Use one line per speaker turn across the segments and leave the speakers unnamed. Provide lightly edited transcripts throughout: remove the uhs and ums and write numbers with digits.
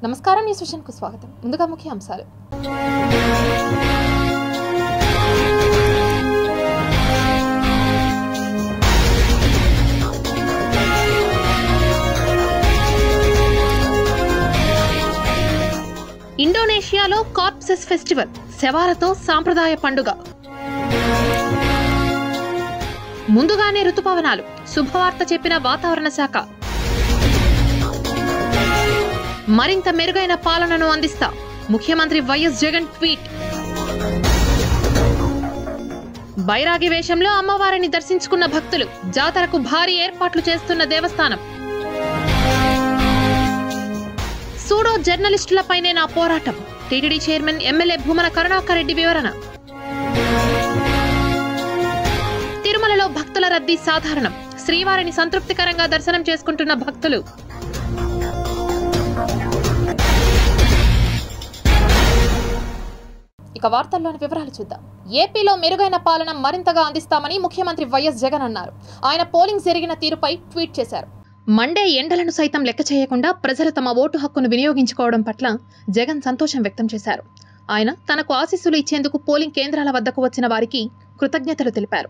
నమస్కారం, న్యూస్ విజన్కు స్వాగతం. ముందుగా ముఖ్య అంశాలు. ఇండోనేషియాలో కార్ప్సెస్ ఫెస్టివల్, శవాలతో సాంప్రదాయ పండుగ. ముందుగానే ఋతుపవనాలు, శుభవార్త చెప్పిన వాతావరణ శాఖ. మరింత మెరుగైన పాలనను అందిస్తా, ముఖ్యమంత్రి వైఎస్ జగన్ ట్వీట్. బైరాగి వేషంలో అమ్మవారిని దర్శించుకున్న భక్తులు, జాతరకు భారీ ఏర్పాట్లు చేస్తున్న దేవస్థానం. సూడో జర్నలిస్టులపైనే నా పోరాటం, TTD chairman MLA Bhumana Karunakar Reddy వివరణ. తిరుమలలో భక్తుల రద్దీ సాధారణం, శ్రీవారిని సంతృప్తికరంగా దర్శనం చేసుకుంటున్న భక్తులు. ఇక వార్తల్లోని వివరాలు చూద్దాం. ఏపీలో మెరుగైన పాలన మరింతగా అందిస్తామని ముఖ్యమంత్రి వైఎస్ జగన్ అన్నారు. ఆయన పోలింగ్ జరిగిన తీరుపై ట్వీట్ చేశారు. మండే ఎండలను సైతం లెక్క చేయకుండా ప్రజలు తమ ఓటు హక్కును వినియోగించుకోవడం పట్ల జగన్ సంతోషం వ్యక్తం చేశారు. ఆయన తనకు ఆశీస్సులు ఇచ్చేందుకు పోలింగ్ కేంద్రాల వద్దకు వచ్చిన వారికి కృతజ్ఞతలు తెలిపారు.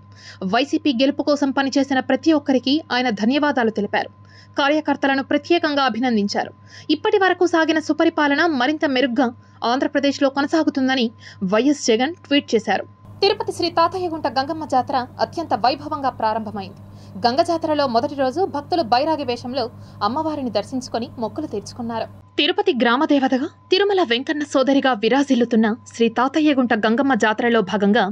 వైసీపీ గెలుపు కోసం పనిచేసిన ప్రతి ఒక్కరికి ఆయన ధన్యవాదాలు తెలిపారు. కార్యకర్తలను ప్రత్యేకంగా అభినందించారు. ఇప్పటి వరకు సాగిన సుపరిపాలన మరింత మెరుగ్గా ఆంధ్రప్రదేశ్లో కొనసాగుతుందని వైఎస్ జగన్ ట్వీట్ చేశారు. తిరుపతి శ్రీ తాతయ్యగుంట గంగమ్మ జాతర అత్యంత వైభవంగా ప్రారంభమైంది. గంగ జాతరలో మొదటి రోజు భక్తులు బైరాగి వేషంలో అమ్మవారిని దర్శించుకొని మొక్కులు తీర్చుకున్నారు. తిరుపతి గ్రామదేవతగా తిరుమల వెంకన్న సోదరిగా విరాజిల్లుతున్న శ్రీ తాతయ్యగుంట గంగమ్మ జాతరలో భాగంగా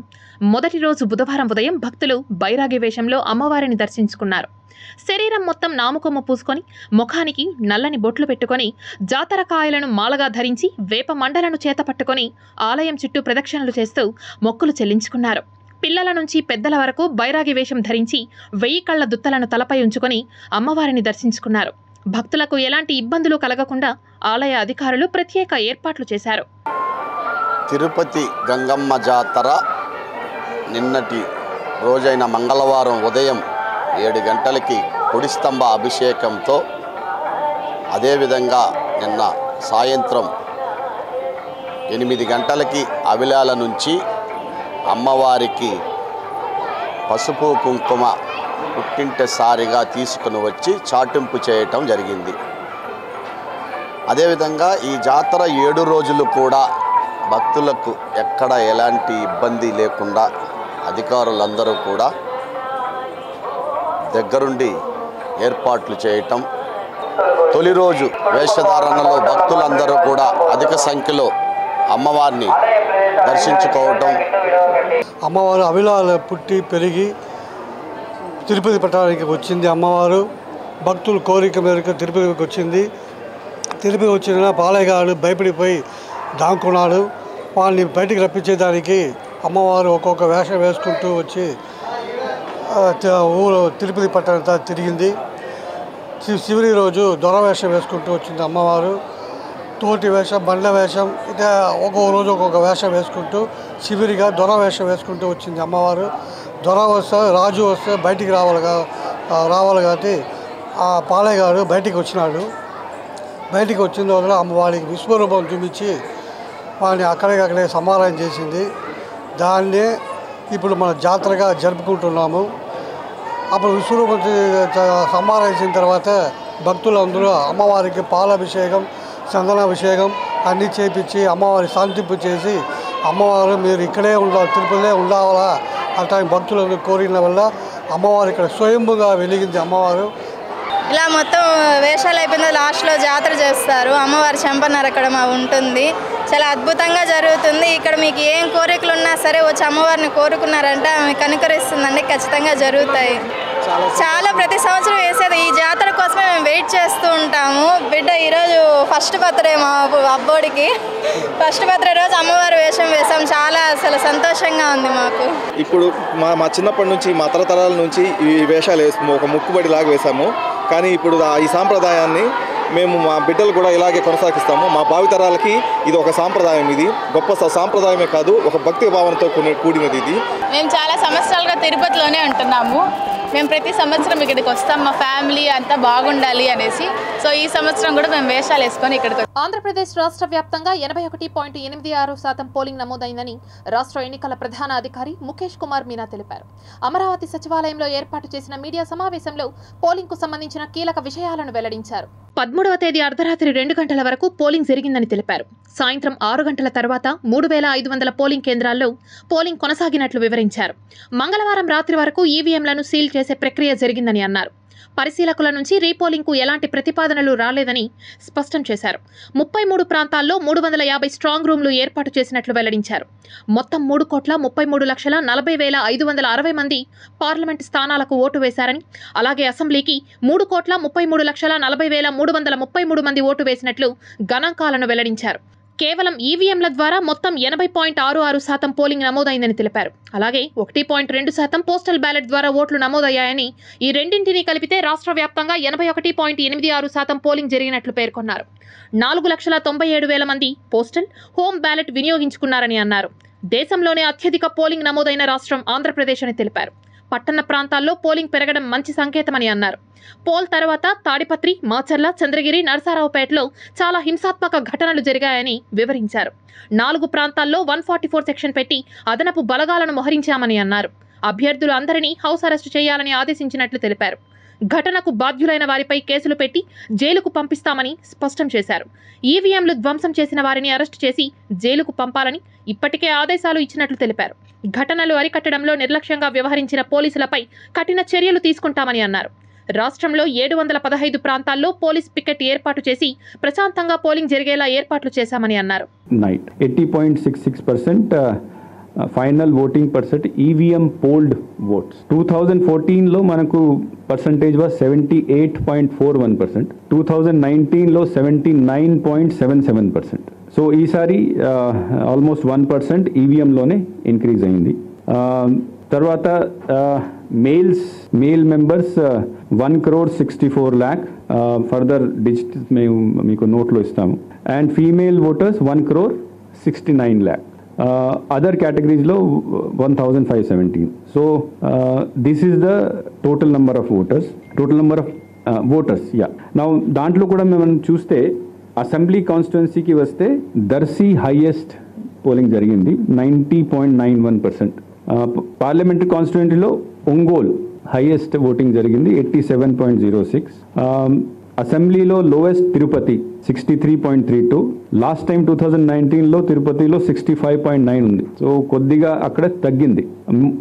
మొదటి రోజు బుధవారం ఉదయం భక్తులు బైరాగి వేషంలో అమ్మవారిని దర్శించుకున్నారు. శరీరం మొత్తం నామకొమ్మ పూసుకొని, ముఖానికి నల్లని బొట్లు పెట్టుకొని, జాతర కాయలను మాలగా ధరించి, వేప మండలను చేత పట్టుకొని ఆలయం చుట్టూ ప్రదక్షిణలు చేస్తూ మొక్కులు చెల్లించుకున్నారు. పిల్లల నుంచి పెద్దల వరకు బైరాగి వేషం ధరించి 1000 కళ్ల దుత్తలను తలపై ఉంచుకొని అమ్మవారిని దర్శించుకున్నారు. భక్తులకు ఎలాంటి ఇబ్బందులు కలగకుండా ఆలయ అధికారులు ప్రత్యేక ఏర్పాట్లు చేశారు.
తిరుపతి గంగమ్మ జాతర నిన్నటి రోజైన మంగళవారం ఉదయం 7 గంటలకి కొడిస్తంభ అభిషేకంతో, అదేవిధంగా నిన్న సాయంత్రం 8 గంటలకి అవిలాల నుంచి అమ్మవారికి పసుపు కుంకుమ పుట్టింటిసారిగా తీసుకుని వచ్చి చాటింపు చేయటం జరిగింది. అదేవిధంగా ఈ జాతర 7 రోజులు కూడా భక్తులకు ఎక్కడ ఎలాంటి ఇబ్బంది లేకుండా అధికారులందరూ కూడా దగ్గరుండి ఏర్పాట్లు చేయటం. తొలి రోజు వేషధారణలో భక్తులందరూ కూడా అధిక సంఖ్యలో అమ్మవారిని దర్శించుకోవటం.
అమ్మవారు అవిలాల పుట్టి పెరిగి తిరుపతి పట్టణానికి వచ్చింది. అమ్మవారు భక్తుల కోరిక మేరకు తిరుపతికి వచ్చింది. తిరుపతి వచ్చిన పాలయ్యగాడు భయపడిపోయి దాక్కున్నాడు. వాళ్ళని బయటికి రప్పించేదానికి అమ్మవారు ఒక్కొక్క వేషం వేసుకుంటూ వచ్చి ఊరు తిరుపతి పట్టణంతా తిరిగింది. చివరి రోజు దొర వేషం వేసుకుంటూ వచ్చింది అమ్మవారు. తోటి వేషం, బండ్ల వేషం, ఇదే ఒక్కొక్క రోజు ఒక్కొక్క వేషం వేసుకుంటూ చివరిగా దొర వేషం వేసుకుంటూ వచ్చింది అమ్మవారు. దొర వస్తే, రాజు వస్తే బయటికి రావాలి కాబట్టి ఆ పాలయ్యగాడు బయటికి వచ్చినాడు. బయటికి వచ్చిన వల్ల అమ్మవారికి విశ్వరూపం చూపించి వాడిని అక్కడికక్కడే సమారాధన చేసింది. దాన్నే ఇప్పుడు మన జాతరగా జరుపుకుంటున్నాము. అప్పుడు విశ్వరూపం సమారాధించిన తర్వాత భక్తులందరూ అమ్మవారికి పాలాభిషేకం, చందనాభిషేకం అన్నీ చేపించి అమ్మవారి శాంతింపు చేసి, అమ్మవారు మీరు ఇక్కడే ఉండాలి, తిరుపతిలో ఉండాలా అట్లాంటి భక్తులను కోరిన వల్ల అమ్మవారు ఇక్కడ స్వయంభుగా వెలిగింది. అమ్మవారు
ఇలా మొత్తం వేషాలు అయిపోయింది. లాస్ట్లో జాతర చేస్తారు. అమ్మవారి చెంప నరకడం ఉంటుంది. చాలా అద్భుతంగా జరుగుతుంది. ఇక్కడ మీకు ఏం కోరికలు ఉన్నా సరే వచ్చి అమ్మవారిని కోరుకున్నారంటే ఆమె కనికరిస్తుందండి. ఖచ్చితంగా జరుగుతాయి. చాలా ప్రతి సంవత్సరం వేసేది. ఈ జాతర కోసమే మేము వెయిట్ చేస్తూ ఉంటాము. బిడ్డ ఈరోజు ఫస్ట్ బర్త్డే మా అబ్బోడికి. ఫస్ట్ బర్త్డే రోజు అమ్మవారి వేషం వేసాం. చాలా అసలు సంతోషంగా ఉంది మాకు.
ఇప్పుడు మా చిన్నప్పటి నుంచి, మా తరతరాల నుంచి ఈ వేషాలు వేసాము. ఒక ముక్కుబడి లాగా వేసాము. కానీ ఇప్పుడు ఈ సాంప్రదాయాన్ని మేము మా బిడ్డలు కూడా ఇలాగే కొనసాగిస్తాము. మా భావితరాలకి ఇది ఒక సాంప్రదాయం. ఇది గొప్ప సాంప్రదాయమే కాదు, ఒక భక్తి భావనతో కూడినది ఇది.
మేము చాలా సంవత్సరాలుగా తిరుపతిలోనే ఉంటున్నాము. మేము ప్రతి సంవత్సరం ఇక్కడికి వస్తాం, మా ఫ్యామిలీ అంతా బాగుండాలి అనేసి. సో ఈ సంవత్సరం కూడా మేము వేషాలు వేసుకొని ఇక్కడికి.
ఆంధ్రప్రదేశ్ రాష్ట్ర వ్యాప్తంగా 81.86% పోలింగ్ నమోదైందని రాష్ట్ర ఎన్నికల ప్రధాన అధికారి ముఖేష్ కుమార్ మీనా తెలిపారు. అమరావతి సచివాలయంలో ఏర్పాటు చేసిన మీడియా సమావేశంలో పోలింగ్ కు సంబంధించిన కీలక విషయాలను వెల్లడించారు. 13వ తేదీ అర్ధరాత్రి 2 గంటల వరకు పోలింగ్ జరిగిందని తెలిపారు. సాయంత్రం 6 గంటల తర్వాత 3500 పోలింగ్ కేంద్రాల్లో పోలింగ్ కొనసాగినట్లు వివరించారు. మంగళవారం రాత్రి వరకు ఈవీఎంలను సీల్ చేసే ప్రక్రియ జరిగిందని అన్నారు. పరిశీలకుల నుంచి రీపోలింగ్కు ఎలాంటి ప్రతిపాదనలు రాలేదని స్పష్టం చేశారు. 33 ప్రాంతాల్లో 350 స్ట్రాంగ్ రూమ్లు ఏర్పాటు చేసినట్లు వెల్లడించారు. మొత్తం 3,33,40,560 మంది పార్లమెంటు స్థానాలకు ఓటు వేశారని, అలాగే అసెంబ్లీకి 3,33,40,333 మంది ఓటు వేసినట్లు గణాంకాలను వెల్లడించారు. కేవలం ఈవీఎంల ద్వారా మొత్తం 80.66% పోలింగ్ నమోదైందని తెలిపారు. అలాగే 1.2% పోస్టల్ బ్యాలెట్ ద్వారా ఓట్లు నమోదయ్యాయని, ఈ రెండింటినీ కలిపితే రాష్ట్ర వ్యాప్తంగా 81.86% పోలింగ్ జరిగినట్లు పేర్కొన్నారు. 4,97,000 మంది పోస్టల్, హోమ్ బ్యాలెట్ వినియోగించుకున్నారని అన్నారు. దేశంలోనే అత్యధిక పోలింగ్ నమోదైన రాష్ట్రం ఆంధ్రప్రదేశ్ అని తెలిపారు. పట్టణ ప్రాంతాల్లో పోలింగ్ పెరగడం మంచి సంకేతమని అన్నారు. పోల్ తర్వాత తాడిపత్రి, మాచర్ల, చంద్రగిరి, నరసరావుపేటలో చాలా హింసాత్మక ఘటనలు జరిగాయని వివరించారు. 4 ప్రాంతాల్లో 144 సెక్షన్ పెట్టి అదనపు బలగాలను మోహరించామని అన్నారు. అభ్యర్థులు అందరినీ హౌస్ అరెస్టు చేయాలని ఆదేశించినట్లు తెలిపారు. ఘటనకు బాధ్యులైన వారిపై కేసులు పెట్టి జైలుకు పంపిస్తామని స్పష్టం చేశారు. ఈవీఎంలు ధ్వంసం చేసిన వారిని అరెస్టు చేసి జైలుకు పంపాలని ఇప్పటికే ఆదేశాలు ఇచ్చినట్లు తెలిపారు. ఘటనలు అరికట్టడంలో నిర్లక్ష్యంగా వ్యవహరించిన పోలీసులపై కఠిన చర్యలు తీసుకుంటామని అన్నారు. రాష్ట్రంలో 715 ప్రాంతాల్లో పోలీస్ పికెట్ ఏర్పాటు చేసి ప్రశాంతంగా పోలింగ్ జరిగేలా ఏర్పాట్లు చేశామని అన్నారు.
80.66% final voting percent EVM polled votes. 2014లో మనకు పర్సంటేజ్ వాజ్ 78.41%, 2019లో 79.77%. సో ఈసారి ఆల్మోస్ట్ 1% ఈవీఎంలోనే ఇంక్రీజ్ అయింది. తర్వాత మేల్ మెంబర్స్ 1,64,00,000 ఫర్దర్ డిజిట్ మేము మీకు నోట్లో ఇస్తాము. And female voters 1,69,00,000. Other categories lo 1,517. So this is the total number of voters. Yeah. Now దాంట్లో కూడా మనం చూస్తే అసెంబ్లీ కాన్స్టిట్యున్సీకి వస్తే దర్శి హైయెస్ట్ పోలింగ్ జరిగింది 90.91%. పార్లమెంటరీ కాన్స్టిట్యున్సీలో ఒంగోల్ హైయెస్ట్ ఓటింగ్ జరిగింది 87.06. అసెంబ్లీలో లోయెస్ట్ తిరుపతి 63.32. లాస్ట్ టైం 2019లో తిరుపతిలో 65.9 ఉంది. సో కొద్దిగా అక్కడ తగ్గింది.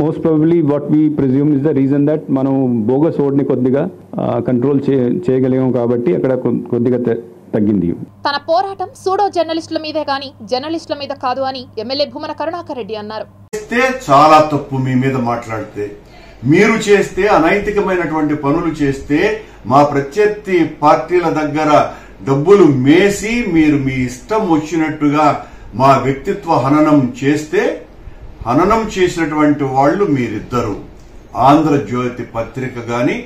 Most probably what we presume is the reason that మనం బోగస్ ఓట్ని కొద్దిగా కంట్రోల్ చేయగలిగాం కాబట్టి అక్కడ కొద్దిగా తగ్గింది.
తన పోరాటం సూడో జర్నలిస్టుల మీదే గాని జర్నలిస్టుల మీద కాదు అని ఎమ్మెల్యే భూమన కరుణాకర్ రెడ్డి అన్నారు.
చాలా తప్పు మీ మీద మాట్లాడితే, మీరు చేస్తే అనైతికమైనటువంటి పనులు చేస్తే, మా ప్రత్యర్థి పార్టీల దగ్గర డబ్బులు మేసి మీరు మీ ఇష్టం వచ్చినట్టుగా మా వ్యక్తిత్వ హననం చేస్తే, హననం చేసినటువంటి వాళ్ళు మీరిద్దరు. ఆంధ్రజ్యోతి పత్రిక గాని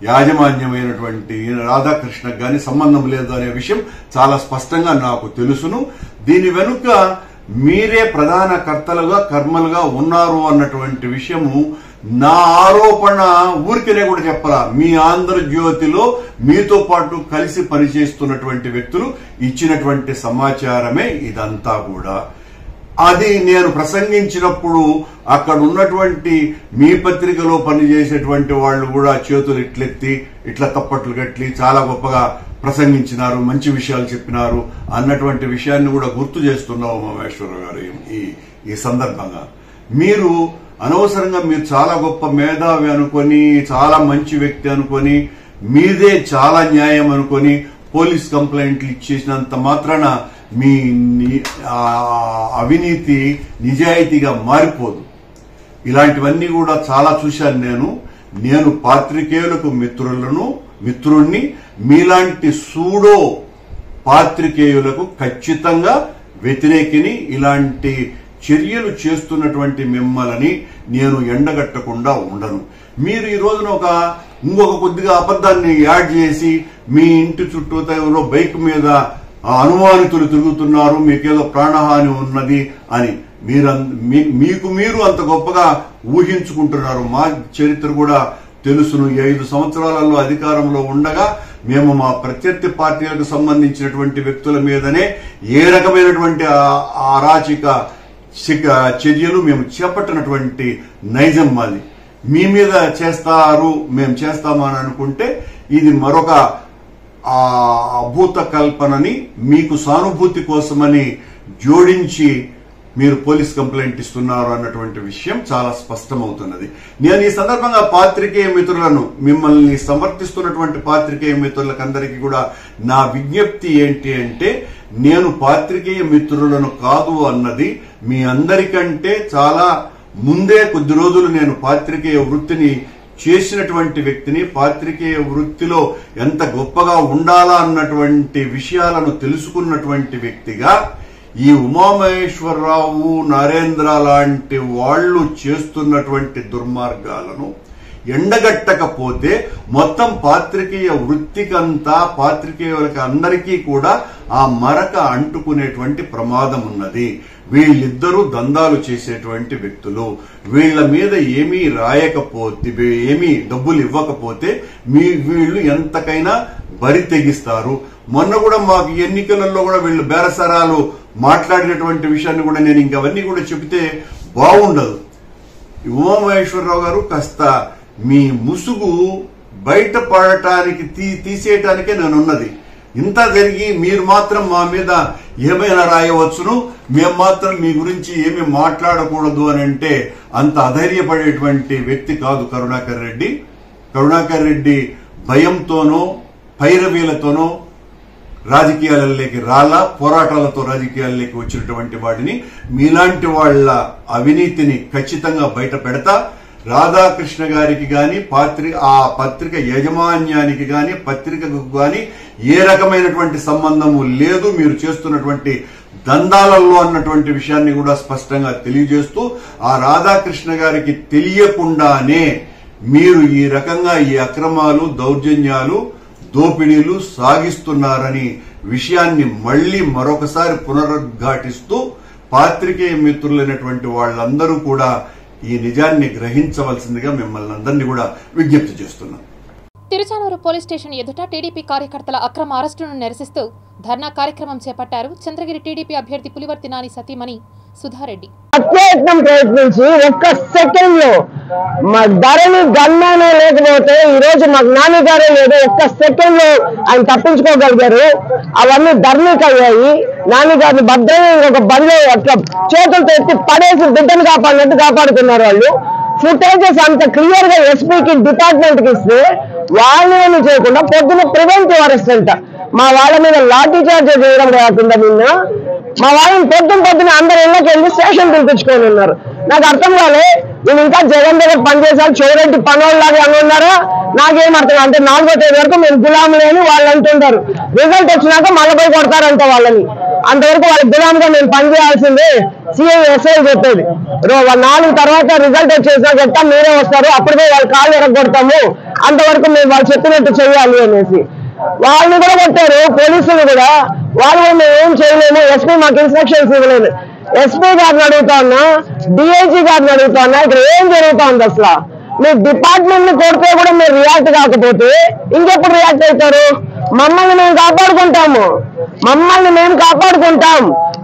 యాజమాన్యమైనటువంటి రాధాకృష్ణ గాని సంబంధం లేదు అనే విషయం చాలా స్పష్టంగా నాకు తెలుసును. దీని వెనుక మీరే ప్రధాన కర్తలుగా కర్మలుగా ఉన్నారు అన్నటువంటి విషయము నా ఆరోపణ ఊరికనే కూడా చెప్పరా. మీ ఆంధ్రజ్యోతిలో మీతో పాటు కలిసి పనిచేస్తున్నటువంటి వ్యక్తులు ఇచ్చినటువంటి సమాచారమే ఇదంతా కూడా. అది నేను ప్రసంగించినప్పుడు అక్కడ ఉన్నటువంటి మీ పత్రికలో పనిచేసేటువంటి వాళ్ళు కూడా చేతులు ఇట్లెత్తి ఇట్లా తప్పట్లు కట్టి చాలా గొప్పగా ప్రసంగించినారు, మంచి విషయాలు చెప్పినారు అన్నటువంటి విషయాన్ని కూడా గుర్తు చేస్తున్నావు ఉమామేశ్వరరావు గారు. ఈ సందర్భంగా మీరు అనవసరంగా మీరు చాలా గొప్ప మేధావి అనుకొని, చాలా మంచి వ్యక్తి అనుకొని, మీదే చాలా న్యాయం అనుకొని పోలీస్ కంప్లైంట్లు ఇచ్చేసినంత మాత్రాన మీ అవినీతి నిజాయితీగా మారిపోదు. ఇలాంటివన్నీ కూడా చాలా చూశాను నేను పాత్రికేయులకు మిత్రుణ్ణి, మీలాంటి సూడో పాత్రికేయులకు ఖచ్చితంగా వ్యతిరేకిని. ఇలాంటి చర్యలు చేస్తున్నటువంటి మిమ్మల్ని నేను ఎండగట్టకుండా ఉండను. మీరు ఈ రోజున ఇంకొక కొద్దిగా అబద్ధాన్ని యాడ్ చేసి మీ ఇంటి చుట్టూ ఎవరో బైక్ మీద అనుమానితులు తిరుగుతున్నారు, మీకేదో ప్రాణహాని ఉన్నది అని మీరు అంత గొప్పగా ఊహించుకుంటున్నారు. మా చరిత్ర కూడా తెలుసును. 5 సంవత్సరాలలో అధికారంలో ఉండగా మేము మా ప్రత్యర్థి పార్టీలకు సంబంధించినటువంటి వ్యక్తుల మీదనే ఏ రకమైనటువంటి అరాచక చర్యలు మేము చేపట్టినటువంటి నైజం మాది. మీ మీద చేస్తారు, మేము చేస్తామని అనుకుంటే ఇది మరొక అభూత కల్పనని మీకు సానుభూతి కోసమని జోడించి మీరు పోలీస్ కంప్లైంట్ ఇస్తున్నారు అన్నటువంటి విషయం చాలా స్పష్టమవుతున్నది. నేను ఈ సందర్భంగా పాత్రికేయ మిత్రులను, మిమ్మల్ని సమర్థిస్తున్నటువంటి పాత్రికేయ మిత్రులకందరికీ కూడా నా విజ్ఞప్తి ఏంటి అంటే, నేను పాత్రికేయ మిత్రులను కాదు అన్నది మీ అందరికంటే చాలా ముందే కొద్ది రోజులు నేను పాత్రికేయ వృత్తిని చేసినటువంటి వ్యక్తిని, పాత్రికేయ వృత్తిలో ఎంత గొప్పగా ఉండాలా అన్నటువంటి విషయాలను తెలుసుకున్నటువంటి వ్యక్తిగా ఈ ఉమామహేశ్వరరావు, నరేంద్ర లాంటి వాళ్ళు చేస్తున్నటువంటి దుర్మార్గాలను ఎండగట్టకపోతే మొత్తం పాత్రికేయ వృత్తికంతా, పాత్రికేయులకి అందరికీ కూడా ఆ మరక అంటుకునేటువంటి ప్రమాదం ఉన్నది. వీళ్ళిద్దరూ దందాలు చేసేటువంటి వ్యక్తులు. వీళ్ల మీద ఏమీ రాయకపోతే, ఏమీ డబ్బులు ఇవ్వకపోతే వీళ్ళు ఎంతకైనా బరి తెగిస్తారు. మొన్న కూడా మాకు ఎన్నికలలో కూడా వీళ్ళు బేరసరాలు మాట్లాడినటువంటి విషయాన్ని కూడా నేను ఇంకవన్నీ కూడా చెబితే బాగుండదు. ఉమామహేశ్వరరావు గారు, కాస్త మీ ముసుగు బయటపడటానికి తీసేయటానికే నేనున్నది. ఇంత జరిగి మీరు మాత్రం మా మీద ఏమైనా రాయవచ్చును, మేము మాత్రం మీ గురించి ఏమీ మాట్లాడకూడదు అని అంటే అంత అధైర్యపడేటువంటి వ్యక్తి కాదు కరుణాకర్ రెడ్డి. కరుణాకర్ రెడ్డి భయంతోనో పైరవీలతోనో రాజకీయాలలోకి రాలా, పోరాటాలతో రాజకీయాల్లోకి వచ్చినటువంటి వాడిని. మీలాంటి వాళ్ల అవినీతిని ఖచ్చితంగా బయట పెడతా. రాధాకృష్ణ గారికి గాని, ఆ పత్రిక యాజమాన్యానికి గాని, పత్రికకు గాని ఏ రకమైనటువంటి సంబంధము లేదు. మీరు చేస్తున్నటువంటి దందాలలో అన్నటువంటి విషయాన్ని కూడా స్పష్టంగా తెలియజేస్తూ, ఆ రాధాకృష్ణ గారికి తెలియకుండానే మీరు ఈ రకంగా ఈ అక్రమాలు, దౌర్జన్యాలు, దోపిడీలు సాగిస్తున్నారని విషయాన్ని మళ్లీ మరొకసారి పునరుద్ఘాటిస్తూ పాత్రికేయ మిత్రులైనటువంటి వాళ్ళందరూ కూడా ఈ నిజాన్ని గ్రహించవలసిందిగా మిమ్మల్ని అందరినీ కూడా విజ్ఞప్తి చేస్తున్నాం.
తిరుచానూరు పోలీస్ స్టేషన్ ఎదుట టీడీపీ కార్యకర్తల అక్రమ అరెస్టును నిరసిస్తూ ధర్నా కార్యక్రమం చేపట్టారు చంద్రగిరి టీడీపీ అభ్యర్థి పులివర్తి నాని సతీమణి సుధారెడ్డి.
అత్యయత్నం ప్రయత్నించి ఒక్క సెకండ్ లో మా ధరని గన్నానే లేకపోతే ఈ రోజు మాకు నాని గారే లేదు, ఒక్క సెకండ్ లో ఆయన తప్పించుకోగలిగారు. అవన్నీ ధర్నీకి అయ్యాయి. నాని గారిని భద్రంగా ఇంకొక బండి అట్లా చేతులతో ఎత్తి పడేసి బిడ్డను కాపాడినట్టు కాపాడుతున్నారు వాళ్ళు. ఫుటేజెస్ అంత క్లియర్ గా ఎస్పీకి, డిపార్ట్మెంట్ కి ఇస్తే వాళ్ళని చేయకుండా పొద్దున ప్రివెంటివ్ అరెస్ట్ అంట. మా వాళ్ళ మీద లాఠీ చార్జ్ చేయడం కాకుండా నిన్న మా వాళ్ళని పొద్దున అందరు ఇళ్ళకి వెళ్ళి స్టేషన్ పిలిపించుకొని ఉన్నారు. నాకు అర్థం కాలే, నేను ఇంకా జగన్ దగ్గర పనిచేసాను, చౌరెడ్డి పనోళ్ళలాగా అని ఉన్నారా నాకేం అర్థం. అంటే 4వ తేదీ వరకు మేము గులాములు అని వాళ్ళు అంటుంటారు. రిజల్ట్ వచ్చినాక మళ్ళీ పోయి కొడతారంట వాళ్ళని. అంతవరకు వాళ్ళ గులాముగా మేము పనిచేయాల్సిందే సిఐ ఎస్ఐ చెప్పేది. 4 తర్వాత రిజల్ట్ వచ్చేసా చెప్తా మీరే వస్తారు, అప్పుడే వాళ్ళ కాళ్ళు ఎరగొడతాము, అంతవరకు మేము వాళ్ళు చెప్పినట్టు చేయాలి అనేసి వాళ్ళని కూడా కొట్టారు. పోలీసులు కూడా వాళ్ళు మేము ఏం చేయలేము, ఎస్పీ మాకు ఇన్స్ట్రక్షన్స్ ఇవ్వలేదు. ఎస్పీ గారిని అడుగుతా ఉన్నా, డిఐజీ గారిని అడుగుతా ఉన్నా, ఇక్కడ ఏం జరుగుతా ఉంది అసలు? మీ డిపార్ట్మెంట్ ని కొడితే కూడా మీరు రియాక్ట్ కాకపోతే ఇంకెప్పుడు రియాక్ట్ అవుతారు? మమ్మల్ని మేము కాపాడుకుంటాము,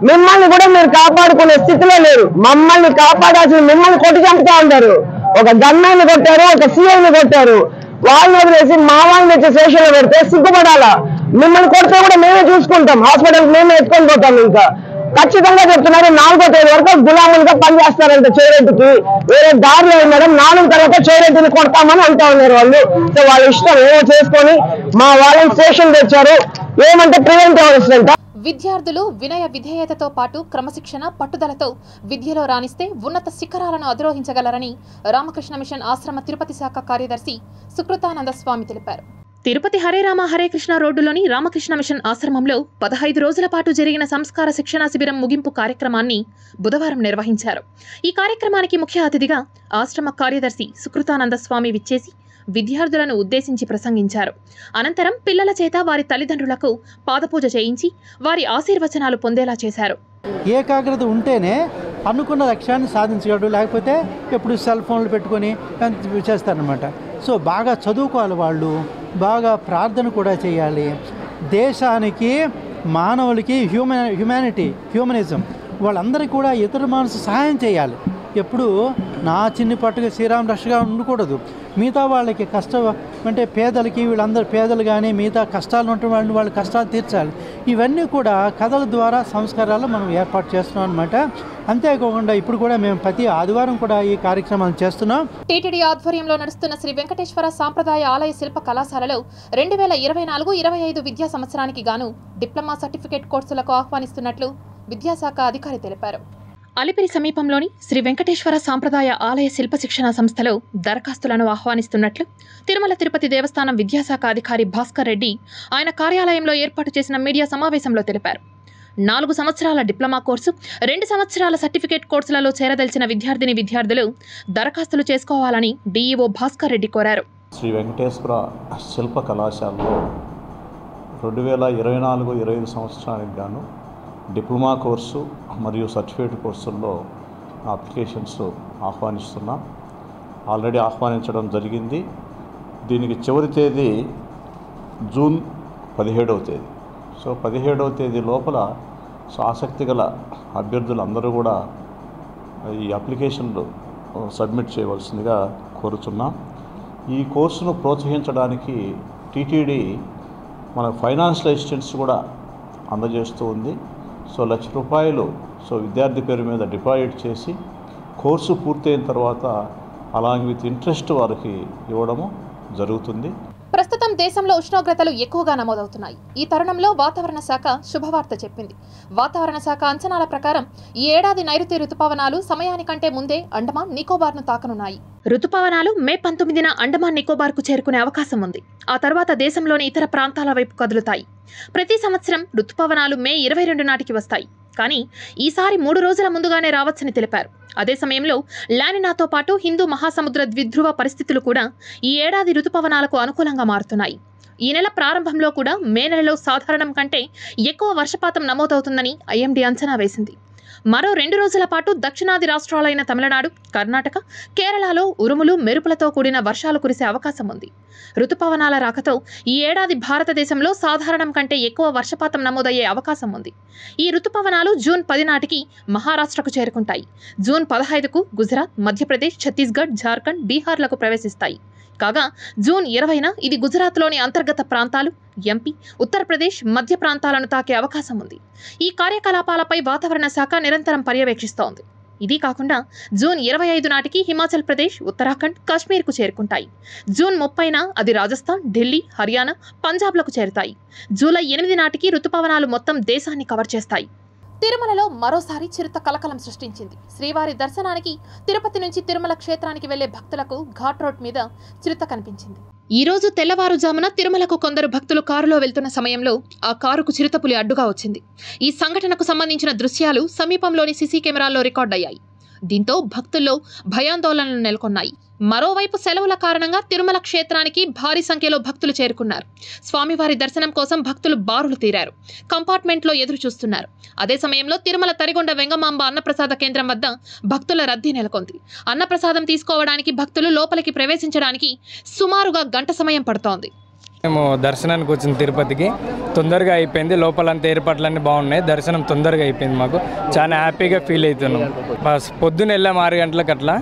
మిమ్మల్ని కూడా మీరు కాపాడుకునే స్థితిలో లేరు. మమ్మల్ని కాపాడాల్సిన మిమ్మల్ని కొట్టి చంపుతా ఉంటారు. ఒక గన్మ్యాన్ ని కొట్టారు, ఒక సిఐని కొట్టారు. వాళ్ళని వదిలేసి మా వాళ్ళని వచ్చి స్టేషన్లో పెడితే సిగ్గుపడాలా? మిమ్మల్ని కొడితే కూడా మేమే చూసుకుంటాం, హాస్పిటల్కి మేమే ఎత్తుకొని పోతాం. ఇంకా ఖచ్చితంగా చెప్తున్నారు 4వ తేదీ వరకు గులాములుగా పనిచేస్తారంట చౌరెడ్డికి. వేరే దారిలో మేడం 4 తర్వాత చౌరెడ్డిని కొడతామని అంటా ఉన్నారు వాళ్ళు. సో వాళ్ళ ఇష్టం ఏమో చేసుకొని మా వాళ్ళని స్టేషన్ తెచ్చారు. ఏమంటే ప్రివెంటివ్ అరెస్ట్ అంట.
విద్యార్థులు వినయ విధేయతతో పాటు క్రమశిక్షణ, పట్టుదలతో విద్యలో రాణిస్తే ఉన్నత శిఖరాలను అధిరోహించగలరని రామకృష్ణ మిషన్ ఆశ్రమ తిరుపతి శాఖ కార్యదర్శి సుకృతానంద స్వామి తెలిపారు. తిరుపతి హరే రామ హరే కృష్ణ రోడ్డులోని రామకృష్ణ మిషన్ ఆశ్రమంలో 15 రోజుల పాటు జరిగిన సంస్కార శిక్షణా శిబిరం ముగింపు కార్యక్రమాన్ని బుధవారం నిర్వహించారు. ఈ కార్యక్రమానికి ముఖ్య అతిథిగా ఆశ్రమ కార్యదర్శి సుకృతానంద స్వామి విచ్చేసి విద్యార్థులను ఉద్దేశించి ప్రసంగించారు. అనంతరం పిల్లల చేత వారి తల్లిదండ్రులకు పాదపూజ చేయించి వారి ఆశీర్వచనాలు పొందేలా చేశారు.
ఏకాగ్రత ఉంటేనే అనుకున్న లక్ష్యాన్ని సాధించగలడు, లేకపోతే ఎప్పుడు సెల్ ఫోన్లు పెట్టుకొని చేస్తారనమాట. సో బాగా చదువుకోవాలి, వాళ్ళు బాగా ప్రార్థన కూడా చేయాలి. దేశానికి, మానవులకి హ్యూమనిజం వాళ్ళందరికీ కూడా ఇతర మనసు సహాయం చేయాలి. ఎప్పుడు నా చిన్ని పట్టుగా శ్రీరామ్ రష్గా ఉండకూడదు. మిగతా వాళ్ళకి కష్టం అంటే పేదలకి, వీళ్ళందరూ పేదలు కానీ మిగతా కష్టాలు ఉంటే వాళ్ళ కష్టాలు తీర్చాలి. ఇవన్నీ కూడా కథల ద్వారా సంస్కారాలు మనం ఏర్పాటు చేస్తున్నాం అనమాట. అంతేకాకుండా ఇప్పుడు కూడా మేము ప్రతి ఆదివారం కూడా ఈ కార్యక్రమాలు చేస్తున్నాం.
టీటీడీ ఆధ్వర్యంలో నడుస్తున్న శ్రీ వెంకటేశ్వర సాంప్రదాయ ఆలయ శిల్ప కళాశాలలో 2024-25 విద్యా సంవత్సరానికి గాను డిప్లొమా సర్టిఫికేట్ కోర్సులకు ఆహ్వానిస్తున్నట్లు విద్యాశాఖ అధికారి తెలిపారు. అలిపిరి సమీపంలోని శ్రీ వెంకటేశ్వర సాంప్రదాయ ఆలయ శిల్ప శిక్షణ సంస్థలో దరఖాస్తులను ఆహ్వానిస్తున్నట్లు తిరుమల తిరుపతి దేవస్థానం విద్యాశాఖ అధికారి భాస్కర్ రెడ్డి ఆయన కార్యాలయంలో ఏర్పాటు చేసిన మీడియా సమావేశంలో తెలిపారు. 4 సంవత్సరాల డిప్లొమా కోర్సు, 2 సంవత్సరాల సర్టిఫికేట్ కోర్సులలో చేరదలిచిన విద్యార్థులు దరఖాస్తులు చేసుకోవాలని డీఈఓ భాస్కర్ రెడ్డి కోరారు.
శ్రీ వెంకటేశ్వర శిల్ప కళాశాలలో 2024-25 సంవత్సరానికి గాను డిప్లొమా కోర్సు మరియు సర్టిఫికేట్ కోర్సుల్లో అప్లికేషన్స్ ఆహ్వానిస్తున్నాం. ఆల్రెడీ ఆహ్వానించడం జరిగింది. దీనికి చివరి తేదీ జూన్ 17వ తేదీ. సో 17వ తేదీ లోపల ఆసక్తి గల అభ్యర్థులందరూ కూడా ఈ అప్లికేషన్లు సబ్మిట్ చేయవలసిందిగా కోరుచున్నాం. ఈ కోర్సును ప్రోత్సహించడానికి టీటీడీ మన ఫైనాన్షియల్ అసిస్టెన్స్ కూడా అందజేస్తూ ఉంది. సో ₹1,00,000 విద్యార్థి పేరు మీద డిపాజిట్ చేసి కోర్సు పూర్తయిన తర్వాత అలాంగ్ విత్ ఇంట్రెస్ట్ వారికి ఇవ్వడము జరుగుతుంది.
ప్రస్తుతం దేశంలో ఉష్ణోగ్రతలు ఎక్కువగా నమోదవుతున్నాయి. ఈ తరుణంలో వాతావరణ శాఖ శుభవార్త చెప్పింది. వాతావరణ శాఖ అంచనాల ప్రకారం ఈ ఏడాది నైరుతి రుతుపవనాలు సమయానికంటే ముందే అండమాన్ నికోబార్ను తాకనున్నాయి. రుతుపవనాలు మే 19న అండమాన్ నికోబార్కు చేరుకునే అవకాశం ఉంది. ఆ తర్వాత దేశంలోని ఇతర ప్రాంతాల వైపు కదులుతాయి. ప్రతి సంవత్సరం రుతుపవనాలు మే 22 నాటికి వస్తాయి. కానీ ఈసారి 3 రోజుల ముందుగానే రావచ్చని తెలిపారు. అదే సమయంలో లానినాతో పాటు హిందూ మహాసముద్ర ద్విధ్రువ పరిస్థితులు కూడా ఈ ఏడాది రుతుపవనాలకు అనుకూలంగా మారుతున్నాయి. ఈ నెల ప్రారంభంలో కూడా మే నెలలో సాధారణం కంటే ఎక్కువ వర్షపాతం నమోదవుతుందని ఐఎండీ అంచనా వేసింది. మరో 2 రోజుల పాటు దక్షిణాది రాష్ట్రాలైన తమిళనాడు, కర్ణాటక, కేరళలో ఉరుములు, మెరుపులతో కూడిన వర్షాలు కురిసే అవకాశం ఉంది. రుతుపవనాల రాకతో ఈ ఏడాది భారతదేశంలో సాధారణం కంటే ఎక్కువ వర్షపాతం నమోదయ్యే అవకాశం ఉంది. ఈ రుతుపవనాలు జూన్ 10 నాటికి మహారాష్ట్రకు చేరుకుంటాయి. జూన్ 15కు గుజరాత్, మధ్యప్రదేశ్, ఛత్తీస్గఢ్, జార్ఖండ్, బీహార్లకు ప్రవేశిస్తాయి. కాగా జూన్ 20న ఇది గుజరాత్లోని అంతర్గత ప్రాంతాలు, ఎంపీ, ఉత్తరప్రదేశ్, మధ్య ప్రాంతాలను తాకే అవకాశం ఉంది. ఈ కార్యకలాపాలపై వాతావరణ శాఖ నిరంతరం పర్యవేక్షిస్తోంది. ఇది కాకుండా జూన్ 25 నాటికి హిమాచల్ ప్రదేశ్, ఉత్తరాఖండ్, కాశ్మీర్కు చేరుకుంటాయి. జూన్ 30న అది రాజస్థాన్, ఢిల్లీ, హర్యానా, పంజాబ్లకు చేరుతాయి. జూలై 8 నాటికి రుతుపవనాలు మొత్తం దేశాన్ని కవర్ చేస్తాయి. తిరుమలలో మరోసారి చిరుత కలకలం సృష్టించింది. శ్రీవారి దర్శనానికి తిరుపతి నుంచి తిరుమల క్షేత్రానికి వెళ్లే భక్తులకు ఘాట్ రోడ్ మీద చిరుత కనిపించింది. ఈ రోజు తెల్లవారుజామున తిరుమలకు కొందరు భక్తులు కారులో వెళ్తున్న సమయంలో ఆ కారుకు చిరుతపులి అడ్డుగా వచ్చింది. ఈ సంఘటనకు సంబంధించిన దృశ్యాలు సమీపంలోని సీసీ కెమెరాల్లో రికార్డయ్యాయి. దీంతో భక్తుల్లో భయాందోళనలు నెలకొన్నాయి. మరోవైపు సెలవుల కారణంగా తిరుమల క్షేత్రానికి భారీ సంఖ్యలో భక్తులు చేరుకున్నారు. స్వామివారి దర్శనం కోసం భక్తులు బారులు తీరారు. కంపార్ట్మెంట్లో ఎదురు చూస్తున్నారు. అదే సమయంలో తిరుమల తరిగొండ వెంగమాంబ అన్నప్రసాద కేంద్రం వద్ద భక్తుల రద్దీ నెలకొంది. అన్నప్రసాదం తీసుకోవడానికి భక్తులు లోపలికి ప్రవేశించడానికి సుమారుగా గంట సమయం పడుతోంది.
మేము దర్శనానికి వచ్చిన తిరుపతికి తొందరగా అయిపోయింది. లోపలంతా ఏర్పాట్లన్నీ బాగున్నాయి. దర్శనం తొందరగా అయిపోయింది. మాకు చాలా హ్యాపీగా ఫీల్ అవుతున్నాం. పొద్దున్న వెళ్ళాము 6 గంటలకు అట్లా.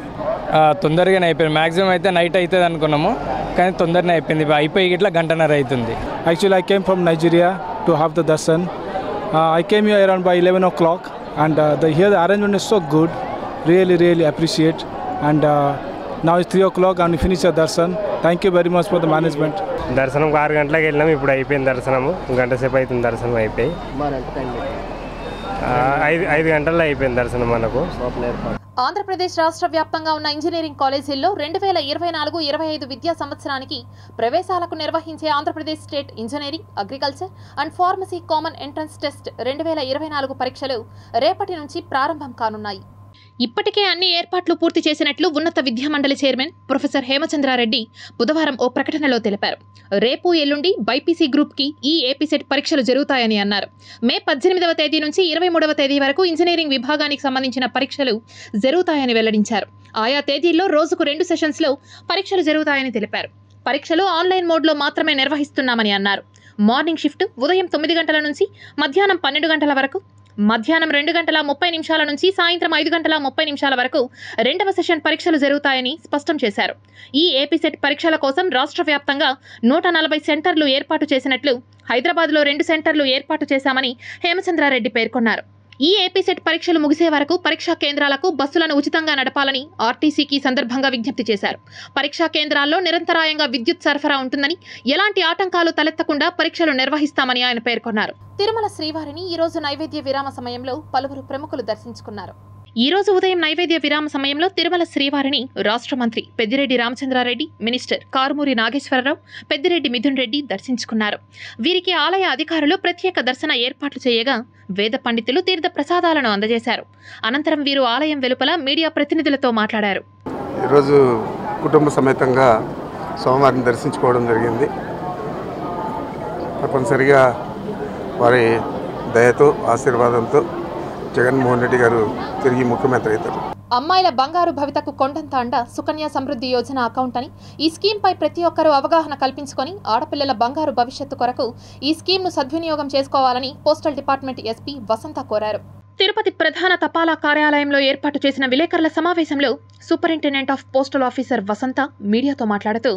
తొందరగానే అయిపోయింది. మ్యాక్సిమం అయితే నైట్ అవుతుంది అనుకున్నాము, కానీ తొందరనే అయిపోయింది. అయిపోయి ఇట్లా గంటన్నర అవుతుంది.
Actually, I came from Nigeria to have the darshan. I came here around by 11 o'clock and here the arrangement is so good. Really appreciate. And now it's 3 o'clock and we finish the darshan. Thank you very much for the management.
దర్శనం 6 గంటలకు వెళ్ళినాము. ఇప్పుడు అయిపోయింది దర్శనము. గంట సేపు అవుతుంది దర్శనం అయిపోయి. 5 గంటల్లో అయిపోయింది దర్శనం మనకు.
ఆంధ్రప్రదేశ్ రాష్ట్ర వ్యాప్తంగా ఉన్న ఇంజనీరింగ్ కాలేజీల్లో 2024-25 విద్యా సంవత్సరానికి ప్రవేశాలకు నిర్వహించే Andhra Pradesh state engineering, agriculture and pharmacy common entrance test 2024 పరీక్షలు రేపటి నుంచి ప్రారంభం కానున్నాయి. ఇప్పటికే అన్ని ఏర్పాట్లు పూర్తి చేసినట్లు ఉన్నత విద్యామండలి చైర్మన్ ప్రొఫెసర్ హేమచంద్రారెడ్డి బుధవారం ఓ ప్రకటనలో తెలిపారు. రేపు ఎల్లుండి బైపీసీ గ్రూప్కి ఈ ఏపీ సెట్ పరీక్షలు జరుగుతాయని అన్నారు. మే 18వ తేదీ నుంచి 23వ తేదీ వరకు ఇంజనీరింగ్ విభాగానికి సంబంధించిన పరీక్షలు జరుగుతాయని వెల్లడించారు. ఆయా తేదీల్లో రోజుకు 2 సెషన్స్లో పరీక్షలు జరుగుతాయని తెలిపారు. పరీక్షలు ఆన్లైన్ మోడ్లో మాత్రమే నిర్వహిస్తున్నామని అన్నారు. మార్నింగ్ షిఫ్ట్ ఉదయం 9 గంటల నుంచి మధ్యాహ్నం 12 గంటల వరకు, మధ్యాహ్నం 2 గంటల 30 నిమిషాల నుంచి సాయంత్రం 5 గంటల 30 నిమిషాల వరకు 2వ సెషన్ పరీక్షలు జరుగుతాయని స్పష్టం చేశారు. ఈ ఏపీ సెట్ పరీక్షల కోసం రాష్ట్ర వ్యాప్తంగా 140 సెంటర్లు ఏర్పాటు చేసినట్లు, హైదరాబాద్లో 2 సెంటర్లు ఏర్పాటు చేశామని హేమచంద్రారెడ్డి పేర్కొన్నారు. ఈ ఏపీ సెట్ పరీక్షలు ముగిసే వరకు పరీక్షా కేంద్రాలకు బస్సులను ఉచితంగా నడపాలని ఆర్టీసీకి సందర్భంగా విజ్ఞప్తి చేశారు. పరీక్షా కేంద్రాల్లో నిరంతరాయంగా విద్యుత్ సరఫరా ఉంటుందని, ఎలాంటి ఆటంకాలు తలెత్తకుండా పరీక్షలు నిర్వహిస్తామని ఆయన పేర్కొన్నారు. తిరుమల శ్రీవారిని ఈ రోజు నైవేద్య విరామ సమయంలో పలువురు ప్రముఖులు దర్శించుకున్నారు. ఈ రోజు ఉదయం నైవేద్య విరామ సమయంలో తిరుమల శ్రీవారిని రాష్ట్ర మంత్రి పెద్దిరెడ్డి రామచంద్రారెడ్డి, మినిస్టర్ కారుమూరి నాగేశ్వరరావు, పెద్దిరెడ్డి మిథున్ రెడ్డి దర్శించుకున్నారు. వీరికి ఆలయ అధికారులు ప్రత్యేక దర్శన ఏర్పాట్లు చేయగా వేద పండితులు తీర్థ ప్రసాదాలను అందజేశారు. అనంతరం వీరు ఆలయం వెలుపల మీడియా ప్రతినిధులతో మాట్లాడారు.
ఈరోజు కుటుంబ సమేతంగా స్వామివారిని దర్శించుకోవడం జరిగింది. తప్పనిసరిగా వారి దయతో ఆశీర్వాదంతో జగన్మోహన్ రెడ్డి గారు తిరిగి ముఖ్యమంత్రి అవుతారు.
అమ్మాయిల బంగారు భవితకు కొండంత అండ సుకన్య సమృద్ధి యోజన అకౌంట్ అని, ఈ స్కీమ్పై ప్రతి ఒక్కరూ అవగాహన కల్పించుకొని ఆడపిల్లల బంగారు భవిష్యత్తు కొరకు ఈ స్కీమ్ను సద్వినియోగం చేసుకోవాలని పోస్టల్ డిపార్ట్మెంట్ ఎస్పీ వసంత కోరారు. తిరుపతి ప్రధాన తపాలా కార్యాలయంలో ఏర్పాటు చేసిన విలేకరుల సమావేశంలో సూపరింటెండెంట్ ఆఫ్ పోస్టల్ ఆఫీసర్ వసంత మీడియాతో మాట్లాడుతూ,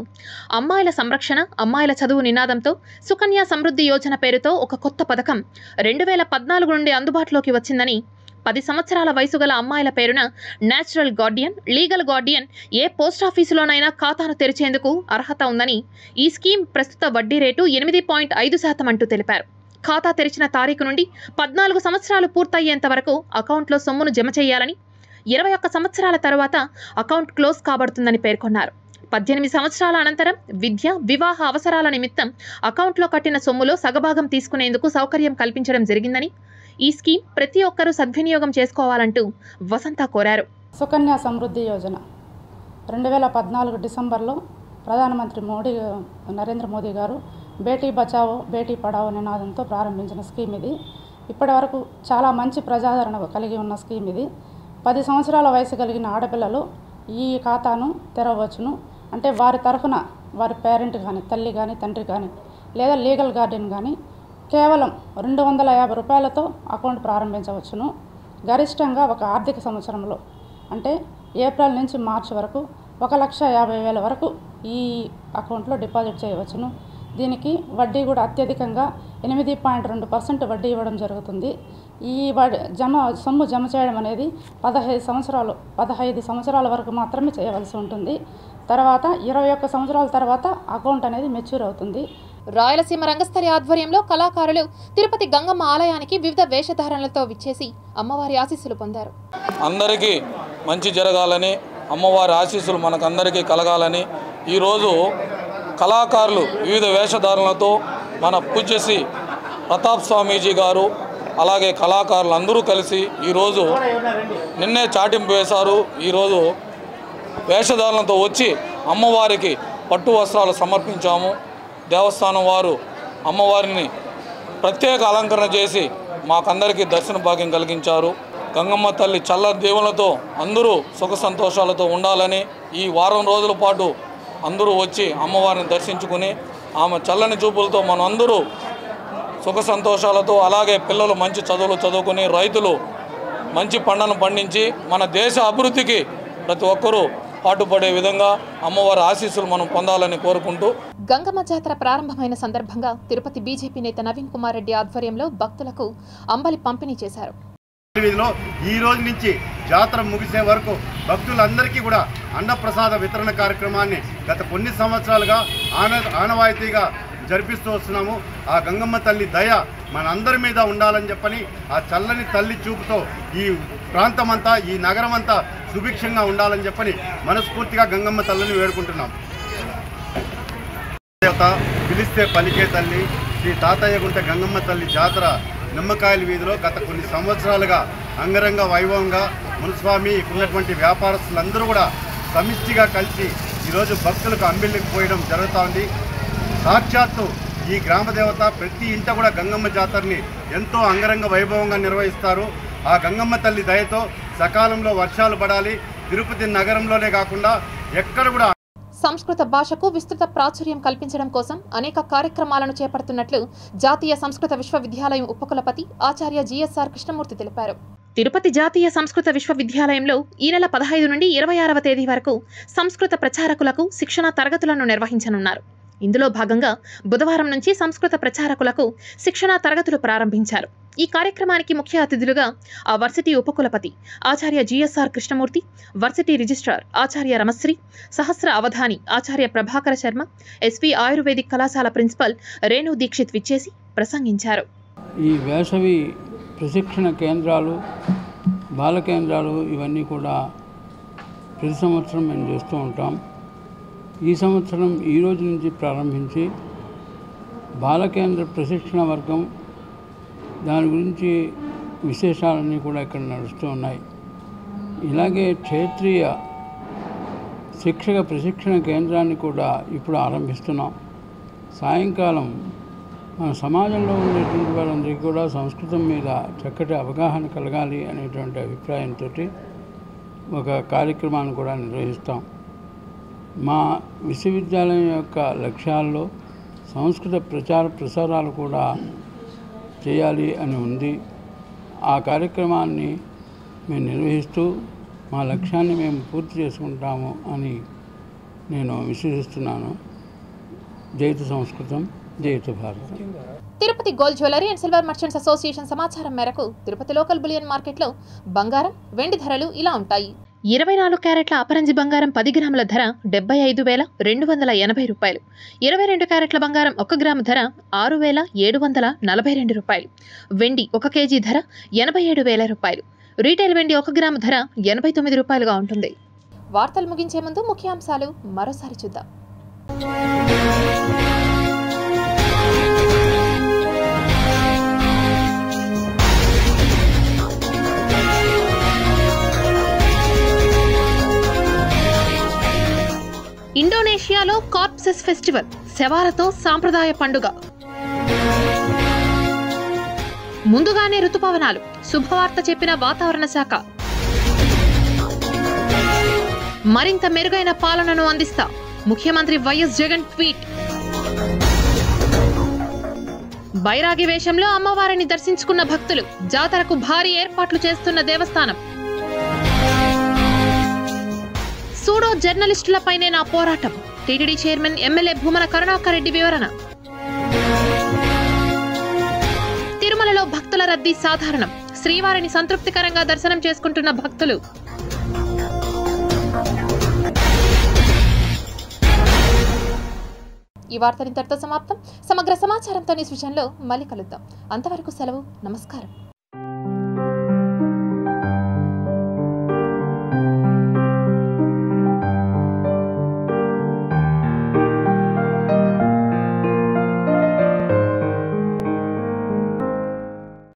అమ్మాయిల సంరక్షణ, అమ్మాయిల చదువు నినాదంతో సుకన్య సమృద్ధి యోజన పేరుతో ఒక కొత్త పథకం 2014 నుండి అందుబాటులోకి వచ్చిందని, 10 సంవత్సరాల వయసు గల అమ్మాయిల పేరున నేచురల్ గార్డియన్, లీగల్ గార్డియన్ ఏ పోస్టాఫీసులోనైనా ఖాతాను తెరిచేందుకు అర్హత ఉందని, ఈ స్కీమ్ ప్రస్తుత వడ్డీ రేటు 8.5% అంటూ తెలిపారు. ఖాతా తెరిచిన తారీఖు నుండి 14 సంవత్సరాలు పూర్తయ్యేంత వరకు అకౌంట్లో సొమ్మును జమ చేయాలని, 21 సంవత్సరాల తర్వాత అకౌంట్ క్లోజ్ కాబడుతుందని పేర్కొన్నారు. 18 సంవత్సరాల అనంతరం విద్య, వివాహ అవసరాల నిమిత్తం అకౌంట్లో కట్టిన సొమ్ములో సగభాగం తీసుకునేందుకు సౌకర్యం కల్పించడం జరిగిందని, ఈ స్కీమ్ ప్రతి ఒక్కరూ సద్వినియోగం చేసుకోవాలంటూ వసంత కోరారు.
సుకన్య సమృద్ధి యోజన 2014 డిసెంబర్లో ప్రధానమంత్రి నరేంద్ర మోదీ గారు బేటీ బచావో బేటీ పడావో నినాదంతో ప్రారంభించిన స్కీమ్ ఇది. ఇప్పటి వరకు చాలా మంచి ప్రజాదరణ కలిగి ఉన్న స్కీమ్ ఇది. 10 సంవత్సరాల వయసు కలిగిన ఆడపిల్లలు ఈ ఖాతాను తెరవచ్చును. అంటే వారి తరఫున వారి పేరెంట్ కానీ, తల్లి కానీ, తండ్రి కానీ, లేదా లీగల్ గార్డియన్ కానీ కేవలం 250 రూపాయలతో అకౌంట్ ప్రారంభించవచ్చును. గరిష్టంగా ఒక ఆర్థిక సంవత్సరంలో అంటే ఏప్రిల్ నుంచి మార్చి వరకు 1,50,000 వరకు ఈ అకౌంట్లో డిపాజిట్ చేయవచ్చును. దీనికి వడ్డీ కూడా అత్యధికంగా 8.2% వడ్డీ ఇవ్వడం జరుగుతుంది. ఈ సొమ్ము జమ చేయడం అనేది 15 సంవత్సరాల వరకు మాత్రమే చేయవలసి ఉంటుంది. తర్వాత 21 సంవత్సరాల తర్వాత అకౌంట్ అనేది మెచ్యూర్ అవుతుంది.
రాయలసీమ రంగస్థలి ఆధ్వర్యంలో కళాకారులు తిరుపతి గంగమ్మ ఆలయానికి వివిధ వేషధారణలతో విచ్చేసి అమ్మవారి ఆశీస్సులు పొందారు.
అందరికీ మంచి జరగాలని, అమ్మవారి ఆశీస్సులు మనకందరికీ కలగాలని ఈరోజు కళాకారులు వివిధ వేషధారణలతో మన పూజ్యశ్రీ ప్రతాప్ స్వామీజీ గారు అలాగే కళాకారులు అందరూ కలిసి ఈరోజు నిన్నే చాటింపు వేశారు. ఈరోజు వేషధారణలతో వచ్చి అమ్మవారికి పట్టు వస్త్రాలు సమర్పించాము. దేవస్థానం వారు అమ్మవారిని ప్రత్యేక అలంకరణ చేసి మాకందరికీ దర్శన భాగ్యం కలిగించారు. గంగమ్మ తల్లి చల్లని దేవులతో అందరూ సుఖ సంతోషాలతో ఉండాలని ఈ వారం రోజుల పాటు అందరూ వచ్చి అమ్మవారిని దర్శించుకుని ఆమె చల్లని చూపులతో మనం అందరూ సుఖ సంతోషాలతో, అలాగే పిల్లలు మంచి చదువులు చదువుకుని రైతులు మంచి పంటను పండించి మన దేశ అభివృద్ధికి ప్రతి ఒక్కరూ పాటుపడే విధంగా అమ్మవారి ఆశీస్సులు మనం పొందాలని కోరుకుంటూ
గంగమ్మ జాతర ప్రారంభమైన సందర్భంగా తిరుపతి బీజేపీ నేత నవీన్ కుమార్ రెడ్డి ఆధ్వర్యంలో భక్తులకు అంబలి పంపిణీ చేశారు.
ఈ రోజు నుంచి జాతర ముగిసే వరకు భక్తులందరికీ కూడా అన్నప్రసాద వితరణ కార్యక్రమాన్ని గత కొన్ని సంవత్సరాలుగా ఆనవాయితీగా జరిపిస్తూ వస్తున్నాము. ఆ గంగమ్మ తల్లి దయ మనందరి మీద ఉండాలని చెప్పని, ఆ చల్లని తల్లి చూపుతో ఈ ప్రాంతమంతా, ఈ నగరం అంతా సుభిక్షంగా ఉండాలని చెప్పని మనస్ఫూర్తిగా గంగమ్మ తల్లిని వేడుకుంటున్నాం. పిలిస్తే పలికే తల్లి శ్రీ తాతయ్య గుంట గంగమ్మ తల్లి జాతర నిమ్మకాయల వీధిలో గత కొన్ని సంవత్సరాలుగా అంగరంగ వైభవంగా మున్స్వామి ఉన్నటువంటి వ్యాపారస్తులందరూ కూడా సమిష్టిగా కలిసి ఈరోజు భక్తులకు అంబిళ్ళకి పోయడం జరుగుతోంది. సాక్షాత్తు ఈ గ్రామదేవత ప్రతి ఇంట కూడా గంగమ్మ జాతరని ఎంతో అంగరంగ వైభవంగా నిర్వహిస్తారు. ఆ గంగమ్మ తల్లి దయతో సకాలంలో వర్షాలు పడాలి. తిరుపతి నగరంలోనే కాకుండా ఎక్కడ కూడా
సంస్కృత భాషకు విస్తృత ప్రాచుర్యం కల్పించడం కోసం అనేక కార్యక్రమాలను చేపడుతున్నట్లు జాతీయ సంస్కృత విశ్వవిద్యాలయం ఉపకులపతి ఆచార్య జిఎస్ఆర్ కృష్ణమూర్తి తెలిపారు. తిరుపతి జాతీయ సంస్కృత విశ్వవిద్యాలయంలో ఈ నెల 15 నుండి 26వ తేదీ వరకు సంస్కృత ప్రచారకులకు శిక్షణా తరగతులను నిర్వహించనున్నారు. ఇందులో భాగంగా బుధవారం నుంచి సంస్కృత ప్రచారకులకు శిక్షణా తరగతులు ప్రారంభించారు. ఈ కార్యక్రమానికి ముఖ్య అతిథులుగా ఆ వర్సిటీ ఉపకులపతి ఆచార్య జిఎస్ఆర్ కృష్ణమూర్తి, వర్సిటీ రిజిస్ట్రార్ ఆచార్య రమశ్రీ, సహస్ర అవధాని ఆచార్య ప్రభాకర శర్మ, ఎస్వి ఆయుర్వేదిక్ కళాశాల ప్రిన్సిపల్ రేణు దీక్షిత్ విచ్చేసి ప్రసంగించారు.
ఈ వేసవి ప్రశిక్షణ కేంద్రాలు, బాల కేంద్రాలు ఇవన్నీ కూడా ప్రతి సంవత్సరం మేము చేస్తూ ఉంటాం. ఈ సంవత్సరం ఈ రోజు నుంచి ప్రారంభించి బాలకేంద్ర ప్రశిక్షణ వర్గం దాని గురించి విశేషాలన్నీ కూడా ఇక్కడ నడుస్తూ ఉన్నాయి. ఇలాగే క్షేత్రీయ శిక్షక ప్రశిక్షణ కేంద్రాన్ని కూడా ఇప్పుడు ఆరంభిస్తున్నాం. సాయంకాలం మన సమాజంలో ఉండేటువంటి వారందరికీ కూడా సంస్కృతం మీద చక్కటి అవగాహన కలగాలి అనేటువంటి అభిప్రాయంతో ఒక కార్యక్రమాన్ని కూడా నిర్వహిస్తాం. మా విశ్వవిద్యాలయం యొక్క లక్ష్యాల్లో సంస్కృత ప్రసారాలు కూడా చేయాలి అని ఉంది. ఆ కార్యక్రమాన్ని మేము నిర్వహిస్తూ మా లక్ష్యాన్ని మేము పూర్తి చేసుకుంటాము అని నేను విశ్వసిస్తున్నాను. జైతు సంస్కృతం, జైతు భారతం.
Tirupati gold jewellery and silver merchants association సమాచారం మేరకు తిరుపతి లోకల్ బులియన్ మార్కెట్లో బంగారం, వెండి ధరలు ఇలా ఉంటాయి. 24 క్యారెట్ల అపరంజి బంగారం 10 గ్రాముల ధర 75,280 రూపాయలు. 22 క్యారెట్ల బంగారం 1 గ్రాము ధర 6,742 రూపాయలు. వెండి 1 కేజీ ధర 87,000 రూపాయలు. రీటైల్ వెండి 1 గ్రాము ధర 89 రూపాయలుగా ఉంటుంది. వార్తలు ముగించే ముందు ముఖ్యాంశాలు మరోసారి చూద్దాం. ఇండోనేషియాలో కార్ప్సెస్ ఫెస్టివల్, శవాలతో సాంప్రదాయ పండుగ. ముందుగానే ఋతుపవనాలు, శుభవార్త చెప్పిన వాతావరణ శాఖ. మరింత మెరుగైన పాలనను అందిస్తా, ముఖ్యమంత్రి వైఎస్ జగన్ ట్వీట్. బైరాగి వేషంలో అమ్మవారిని దర్శించుకున్న భక్తులు, జాతరకు భారీ ఏర్పాట్లు చేస్తున్న దేవస్థానం. సూడో జర్నలిస్టులపైనే నా పోరాటం, TTD chairman MLA Bhumana Karunakar Reddy వివరణ. తిరుమలలో భక్తుల రద్దీ సాధారణం, శ్రీవారిని సంతృప్తికరంగా దర్శనం చేసుకుంటున్న భక్తులు. ఈ వార్తలు ఇంతటితో సమాప్తం. సమగ్ర సమాచారంతో న్యూస్ విజన్లో మళ్ళీ కలుద్దాం. అంతవరకు సెలవు, నమస్కారం.